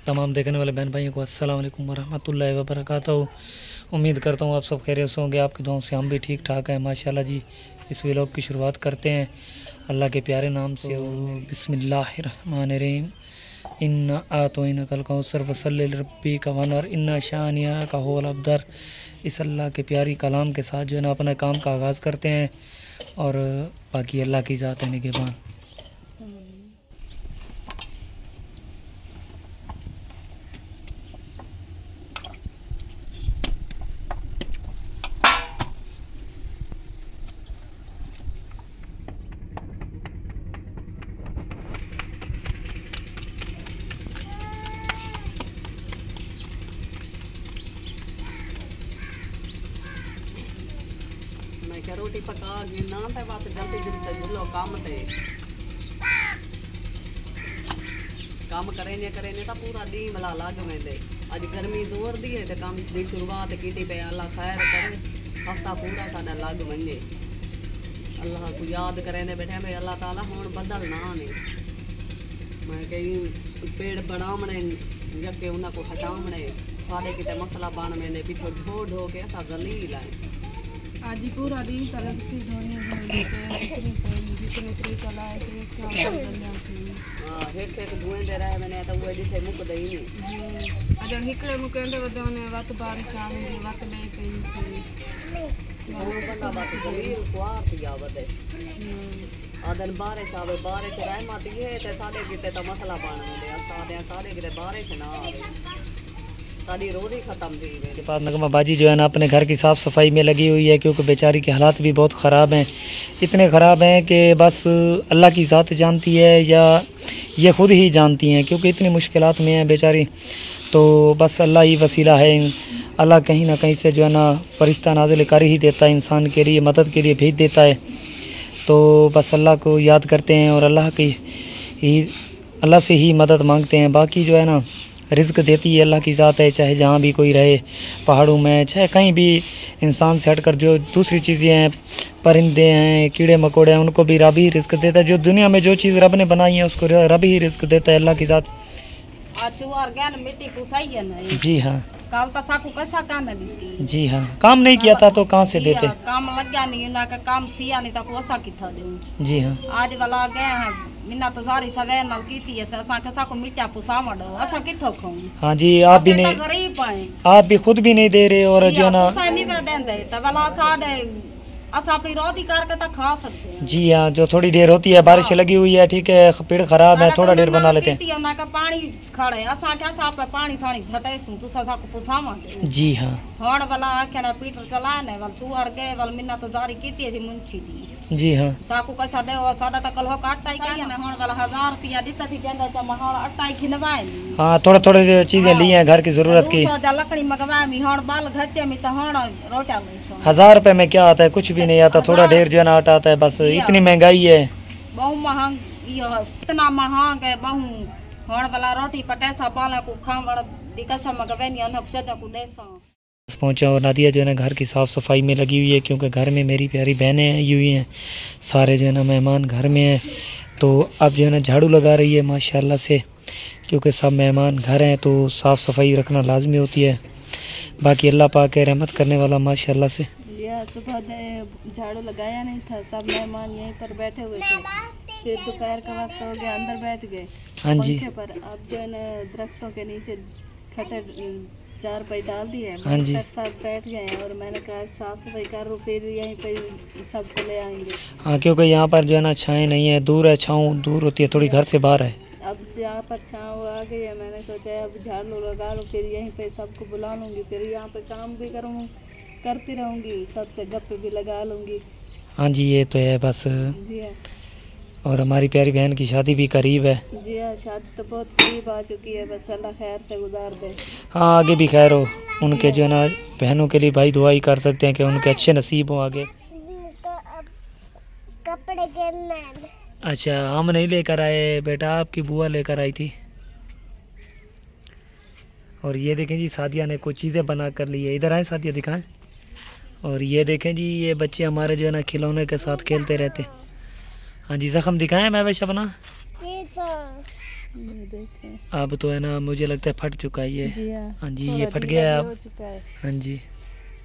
तमाम देखने वाले बहन भाइयों को अस्सलाम वालेकुम वरहमतुल्लाहि वबरकातुहू। उम्मीद करता हूँ आप सब खैरियत से होंगे। आपकी दुआओं से हम भी ठीक ठाक हैं माशाल्लाह जी। इस व्लॉग की शुरुआत करते हैं अल्लाह के प्यारे नाम से। बिस्मिल्लाहिर्रहमानिर्रहीम। इन्ना आतोइनकल कौसर वसल्लि लिरब्बिका वनहर इन्ना शानिअका हुवल अबतर। इस अल्लाह के प्यारी कलाम के साथ जो है ना अपने काम का आगाज़ करते हैं और बाकी अल्लाह की ज़ात है निगहबान। मैं क्या रोटी पका के ना ते बात जल्दी जल्दी जुलो काम करे ने तो पूरा दी मला लाग वेंदे। अज गर्मी जोर दी है ते काम दी शुरुआत कीती पे अल्लाह खैर करे हफ्ता पूरा साडा लग वने। अल्लाह को याद करे ने बैठे में अल्लाह ताला हुण बदल ना ने। मैं कहीं पेड़ बनावणे जके उन्हां को हटावणे साडे किते मसला बन वेंदे पिछो ढो ढो के असां जलील आए। आज पूरा दिन तरफ से धोनी जितने तरीका लाए थे क्या बदलिया थी। हां एक एक धुएं दे रहे मैंने तो वो दिसे मुक दई नहीं। अगर हिकड़े मुकंदे वदोने वत बारिश आने वत ले पई थी वो बंदा बात जलील कुआर पिया वदे। आदन बारिश आवे बारिश रहमत ये ते साडे किते तो मसला बन वेंदे साडे किते बारिश ना आवे सारी रोज़ ही खत्म थी। के बाद नगमा बाजी जो है ना अपने घर की साफ़ सफाई में लगी हुई है क्योंकि बेचारी के हालात भी बहुत ख़राब हैं। इतने ख़राब हैं कि बस अल्लाह की ज़ात जानती है या ये ख़ुद ही जानती हैं क्योंकि इतनी मुश्किलात में है बेचारी। तो बस अल्लाह ही वसीला है। अल्लाह कहीं ना कहीं से जो है ना फरिश्ता नाज़िल कर ही देता है, इंसान के लिए मदद के लिए भेज देता है। तो बस अल्लाह को याद करते हैं और अल्लाह से ही मदद मांगते हैं। बाकी जो है ना रिज़्क देती है अल्लाह की ज़ात है, चाहे जहाँ भी कोई रहे, पहाड़ों में चाहे कहीं भी। इंसान से हटकर जो दूसरी चीज़ें हैं, परिंदे हैं, कीड़े मकोड़े हैं, उनको भी रब ही रिज़्क देता है। जो दुनिया में जो चीज़ रब ने बनाई है उसको रब ही रिज़्क देता है अल्लाह की ज़ात। जी हाँ कल तो साकू कैसा काम दी। जी हाँ काम नहीं किया था तो कहाँ से देते। काम लग गया नहीं ना काम किया नहीं तो कोसा किथा दूं। जी हाँ आज वाला गए हैं मिन्ना तो सारी सवेर नाल कीती है असा के साकू मिट्टा पुसावड़ो असा किथो खाऊं। हाँ जी आप भी नहीं, गरीब हैं आप भी खुद भी नहीं दे रहे और जो है ना नहीं देंदे तो वाला सादे अच्छा अपनी रोटी करके तो खा सकते हैं। जी हाँ जो थोड़ी देर होती है बारिश लगी हुई है ठीक है पेड़ खराब है थोड़ा देर बना लेते हैं। ना का पानी खड़े अच्छा क्या था पे पानी सानी छटे सु तू सा को पुसावा। जी हाँ होड़ वाला आखे ना पीटर चला ने वाल सुअर गए वाल मिन्ना तो जारी कीती थी मुंशी दी। जी हाँ साकू कैसा दे और सादा तक हो काटा ही क्या ना होड़ वाला 1000 रुपया देता थी कहंदा त महौल आटा ही खिनवाए। हाँ थोड़ा थोड़ा चीजें ली हैं घर की जरूरत की। लकड़ी मंगवा मी होड़ बाल घटे में तो होड़ रोटा में 1000 रुपए में क्या आता है, कुछ भी नहीं आता। थोड़ा ढेर जो है ना आटा आता है बस। इतनी महंगाई है बहु महंग इतना महंग है बहु होड़ वाला रोटी पके सा पाले को खावड़ दिकसा मगवे नहीं अनक सदा को देसा पहुंचा। और नादिया जो है ना घर की साफ़ सफाई में लगी हुई है क्योंकि घर में मेरी प्यारी बहनें आई हुई हैं, सारे जो है ना मेहमान घर में हैं। तो अब जो है ना झाड़ू लगा रही है माशाल्लाह से क्योंकि सब मेहमान घर हैं तो साफ़ सफाई रखना लाजमी होती है। बाकी अल्लाह पाक है रहमत करने वाला माशाल्लाह से। सुबह झाड़ू लगाया नहीं था, सब मेहमान यहीं पर बैठे हुए थे। फिर दोपहर का वक्त हो गया अंदर बैठ गए हाँ जी पर। अब जो है ना दरख्तों के नीचे खटर चार पाई डाल दी है। हाँ जी साथ बैठ गए हैं और मैंने कहा साफ सफाई करो फिर यहीं पे सबको ले आएंगे। हाँ क्योंकि यहाँ पर जो है ना छाएँ नहीं है, दूर है, छाँव दूर होती है थोड़ी घर से बाहर है। अब यहाँ पर छाँव आ गई है, मैंने सोचा अब झाड़ू लगा लूँ फिर यहीं पे सबको बुला लूँगी, फिर यहाँ पे काम भी करूँगी करती रहूँगी, सबसे गप्पे भी लगा लूँगी। हाँ जी ये तो है बस। जी हाँ और हमारी प्यारी बहन की शादी भी करीब है। जी हाँ शादी तो बहुत करीब आ चुकी है, बस अल्लाह खैर से गुजार दे। हाँ आगे भी खैर हो उनके जो है ना बहनों के लिए भाई दुआ ही कर सकते हैं कि उनके अच्छे नसीब हो आगे। कपड़े गिरना। अच्छा हम नहीं लेकर आए बेटा, आपकी बुआ लेकर आई थी। और ये देखें जी सादिया ने कुछ चीज़ें बना कर ली है। इधर आए सादिया दिखाएं। और ये देखें जी ये बच्चे हमारे जो है ना खिलौने के साथ खेलते रहते। हाँ जी ज़ख्म दिखाएं मैं वैसे अपना। ये देखें। अब तो है ना, मुझे लगता है फट चुका है ये। जी हाँ। हाँ जी, थोड़ा ये फट ढीला गया है भी अब। हो चुका है। हाँ जी।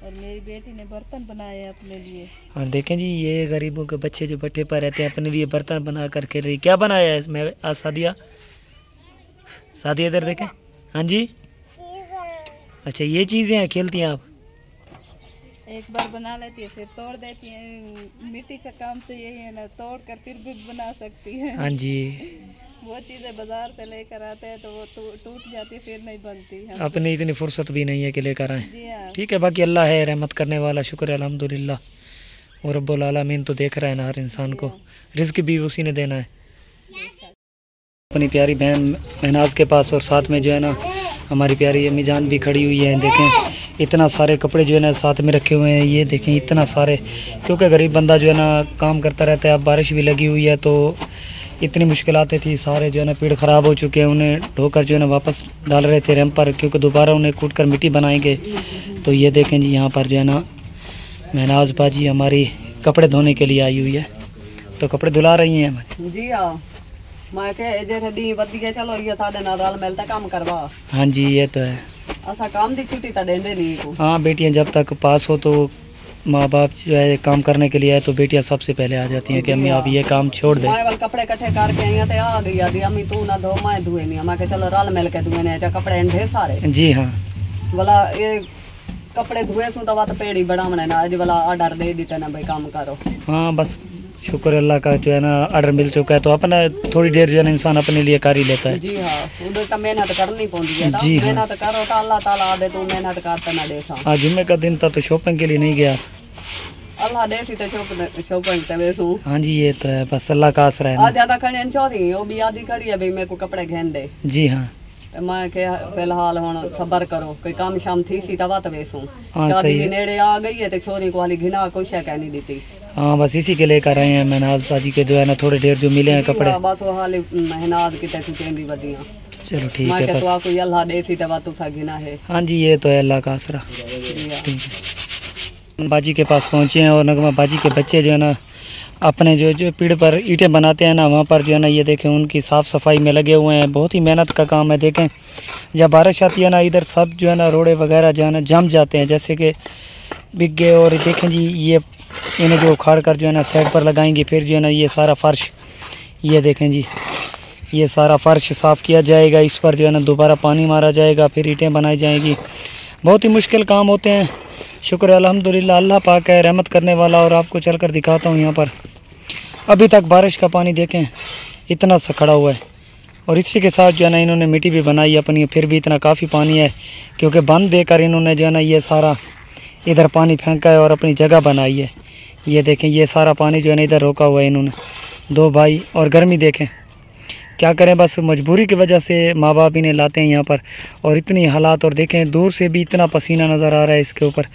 और मेरी बेटी ने बर्तन बनाए हैं अपने लिए। और देखें जी, ये गरीबों के बच्चे जो भट्टे पर रहते हैं अपने लिए बर्तन बना कर खेल रही। क्या बनाया है इसमें आज सादिया? सादिया इधर देखें। हाँ जी, अच्छा ये चीज़ें हैं, खेलती हैं आप? एक बार बना लेती है फिर तोड़ देती है। मिट्टी का काम तो यही है ना, तोड़ कर फिर भी बना सकती है। हाँ जी, वो चीज़ें बाजार से लेकर आते हैं तो वो टूट जाती है, फिर नहीं बनती है। अपनी इतनी फुर्सत भी नहीं है कि लेकर आए। जी हाँ। ठीक है, बाकी अल्लाह है रहमत करने वाला, शुक्र है अल्हम्दुलिल्लाह। और रब्बुल आलमीन तो देख रहा है ना हर इंसान को, रिज़्क भी उसी ने देना है। अपनी प्यारी बहन महनाज के पास, और साथ में जो है ना हमारी प्यारी अम्मी जान भी खड़ी हुई है। देखें इतना सारे कपड़े जो है ना साथ में रखे हुए हैं, ये देखें इतना सारे, क्योंकि गरीब बंदा जो है ना काम करता रहता है। अब बारिश भी लगी हुई है तो इतनी मुश्किलातें थी, सारे जो है ना पेड़ ख़राब हो चुके हैं, उन्हें ढोकर जो है ना वापस डाल रहे थे रैंप पर, क्योंकि दोबारा उन्हें कूट कर मिट्टी बनाएंगे। तो ये देखें जी, यहाँ पर जो है ना महनाज बाजी हमारी कपड़े धोने के लिए आई हुई है, तो कपड़े धुला रही हैं हमारी। जी हाँ, मैं कहे जैसे दी बदी है, चलो ये साडे नाल रल मिल के काम करवा। हाँ जी, ये तो है। असा काम दी छुट्टी तो देंदे नहीं को। हाँ, बेटियाँ जब तक पास हो तो माँ बाप जो है काम करने के लिए आए तो बेटियाँ सबसे पहले आ जाती हैं कि अम्मी आप ये काम छोड़ दें। मैं वाल कपड़े इकट्ठे करके आई ते आ गई आदि अम्मी तू ना धो मैं धुए नहीं। मैं कहे चलो रल मिल के धुए ने कपड़े ढेर सारे। जी हाँ, वाला ये कपड़े धुए सु तो बात पेड़ी बढ़ावने ना, आज वाला ऑर्डर दे देते ना भाई काम करो। हाँ बस शुक्र अल्लाह का जो है ना ऑर्डर मिल चुका है, तो अपना थोड़ी देर जो है ना इंसान अपने लिए कर ही लेता है। जी हाँ, उधर तो मेहनत करनी पौंदी है। जी हाँ। मेहनत करो तो अल्लाह ताला आदे तू मेहनत करते ना दे सा। आज जुम्मे का दिन था तो शॉपिंग के लिए नहीं गया। अल्लाह दे सी तो शॉपिंग ते वेसू। हाँ जी, ये तो है, बस अल्लाह का आसरा है आज ना। ज्यादा खड़े चोरी वो भी आदि खड़ी है भाई मेरे को कपड़े घेन दे। जी हाँ, ते मैं के फिलहाल हुन सबर करो, कोई काम शाम थी सी तवा तो वेसू। हाँ, शादी सही है। नेड़े आ गई है तो छोरी को वाली घिना कोई शय कह नहीं देती। हाँ बस इसी के लेकर आए हैं महनाज बाजी के जो है ना थोड़ी देर जो मिले हैं कपड़े। बस वो हाल मेहनत की तू केंदी बदियां। चलो ठीक मैं है के बस। तो आपको अल्लाह दे सी तवा तू सा घिना है। हाँ जी, ये तो है अल्लाह का आसरा। जी हाँ। ठीक है, बाजी के पास पहुँचे हैं और नगमा बाजी के बच्चे जो है ना अपने जो पेड़ पर ईंटें बनाते हैं ना, वहाँ पर जो है ना ये देखें उनकी साफ़ सफाई में लगे हुए हैं। बहुत ही मेहनत का काम है। देखें जब बारिश आती है ना इधर सब जो है ना रोड़े वगैरह जो है ना जम जाते हैं, जैसे कि बिक गए। और देखें जी, ये इन्हें जो उखाड़ कर जो है ना साइड पर लगाएंगे, फिर जो है ना ये सारा फर्श, ये देखें जी ये सारा फर्श साफ़ किया जाएगा। इस पर जो है ना दोबारा पानी मारा जाएगा, फिर ईंटें बनाई जाएंगी। बहुत ही मुश्किल काम होते हैं। शुक्र है अल्हम्दुलिल्लाह, अल्लाह पाक है रहमत करने वाला। और आपको चल कर दिखाता हूँ, यहाँ पर अभी तक बारिश का पानी देखें इतना सा खड़ा हुआ है, और इसी के साथ जो है ना इन्होंने मिट्टी भी बनाई अपनी, फिर भी इतना काफ़ी पानी है, क्योंकि बंद देकर इन्होंने जो है ना ये सारा इधर पानी फेंका है और अपनी जगह बनाई है। ये देखें ये सारा पानी जो है ना इधर रोका हुआ है इन्होंने, दो भाई। और गर्मी देखें, क्या करें, बस मजबूरी की वजह से माँ बाप इन्हें लाते हैं यहाँ पर। और इतनी हालात, और देखें दूर से भी इतना पसीना नज़र आ रहा है इसके ऊपर।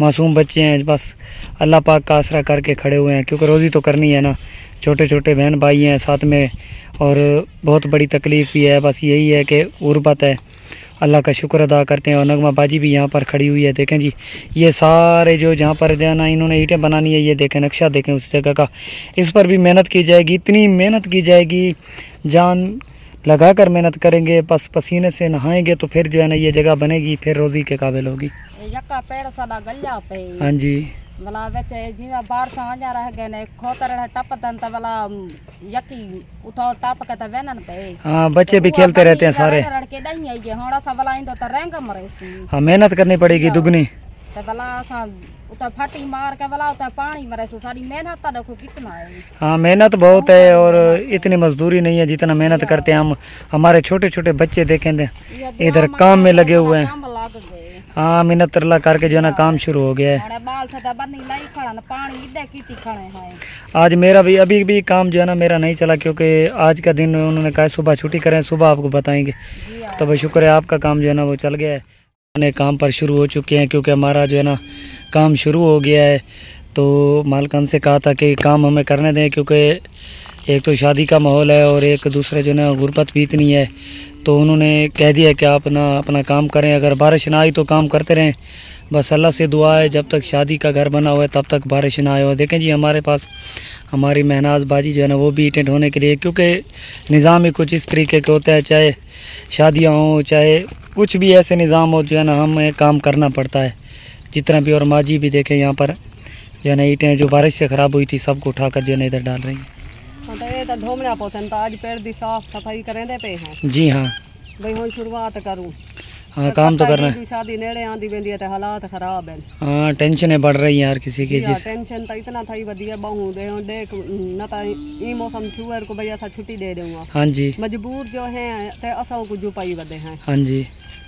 मासूम बच्चे हैं, बस अल्लाह पाक का आसरा करके खड़े हुए हैं, क्योंकि रोज़ी तो करनी है ना। छोटे छोटे बहन भाई हैं साथ में, और बहुत बड़ी तकलीफ़ भी है। बस यही है कि गुर्बत है, अल्लाह का शुक्र अदा करते हैं। और नगमा बाजी भी यहाँ पर खड़ी हुई है। देखें जी ये सारे जो जहाँ पर जाना इन्होंने ईंटें बनानी है, ये देखें नक्शा देखें उस जगह का। इस पर भी मेहनत की जाएगी, इतनी मेहनत की जाएगी, जान लगा कर मेहनत करेंगे, बस पसीने से नहाएंगे तो फिर जो है ना ये जगह बनेगी, फिर रोज़ी के काबिल होगी। यक्का पेड़ सादा गल्ला पे हाँ जी, वाला वेचे जिਵੇਂ ਬਾਰਸਾਂ ਆ रह गए ने खोतर टपदन त वाला यकी उठाओ टप के त वेनन पे। हाँ बच्चे भी खेलते रहते हैं सारे। लड़के नहीं आई है होड़ा सा वाला इंदो त रंग मरे सी। हाँ मेहनत करनी पड़ेगी दुगनी। त वाला सा उता फटी मार के वाला उता पानी मरे सो सारी मेहनत त देखो कितना है। हाँ मेहनत बहुत है, और इतनी मजदूरी नहीं है जितना मेहनत करते हैं हम। हमारे छोटे छोटे बच्चे देखें इधर काम में लगे हुए हैं। हाँ मेहनत तरला करके जो है ना काम शुरू हो गया है। आज मेरा भी अभी भी काम जो है ना मेरा नहीं चला, क्योंकि आज का दिन उन्होंने कहा सुबह छुट्टी करें, सुबह आपको बताएंगे। तो भाई शुक्र है आपका काम जो है ना वो चल गया है। अपने काम पर शुरू हो चुके हैं, क्योंकि हमारा जो है ना काम शुरू हो गया है। तो मालकन से कहा था कि काम हमें करने दें, क्योंकि एक तो शादी का माहौल है और एक दूसरे जो है ना गुर्बत भी इतनी है। तो उन्होंने कह दिया कि आप ना अपना काम करें, अगर बारिश ना आई तो काम करते रहें। बस अल्लाह से दुआ है जब तक शादी का घर बना हुआ है तब तक बारिश ना आए। और देखें जी हमारे पास हमारी महनाज बाजी जो है ना वो भी अटेंड होने के लिए, क्योंकि निज़ाम ही कुछ इस तरीके के होता है, चाहे शादियाँ हों चाहे कुछ भी ऐसे निज़ाम हो जो है ना हमें काम करना पड़ता है जितना भी। और माजी भी देखें यहाँ पर जो है ना ईंटें जो बारिश से ख़राब हुई थी सबको उठाकर जो है ना इधर डाल रही हैं। ये तो ढोमना पसंद आज पेड़ दी साफ सफाई करेंदे पे हैं। जी हाँ भाई हूँ शुरुआत करूँ। हाँ काम तो करना है। शादी नेड़े आंदी वेंदी है तो हालात खराब है। हाँ टेंशनें बढ़ रही हैं हर किसी की। टेंशन तो इतना थी वधिया बहु दे देख न तो ई मौसम छुअर को भैया सा छुट्टी दे दूंगा। हाँ जी मजबूर जो है ते असां को जो पाई वधे हैं। हाँ जी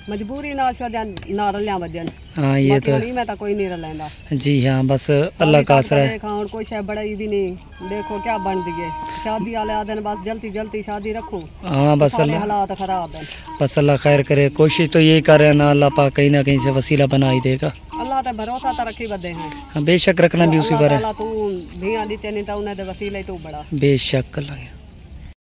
मजबूरी नाल वजन ना रलिया वजन। हाँ ये तो नहीं मैं तो कोई नहीं रलेंदा। जी हाँ बस अल्लाह का आसरा है। और कोई शय बड़ाई भी नहीं देखो क्या बन दिए शादी वाले आदन बस जल्दी जल्दी शादी रखूं। हाँ बस अल्लाह हालात खराब है। बस अल्लाह खैर करे। कोशिश तो यही कर रहे हैं ना, अल्लाह पाक कहीं ना कहीं से वसीला बना ही देगा। अल्लाह ते भरोसा तो रखी वधे हैं। हाँ बेशक रखना भी उसी पर है। तू धिया दी नहीं तो उन्हें वसीले तू बड़ा बेशक अल्लाह।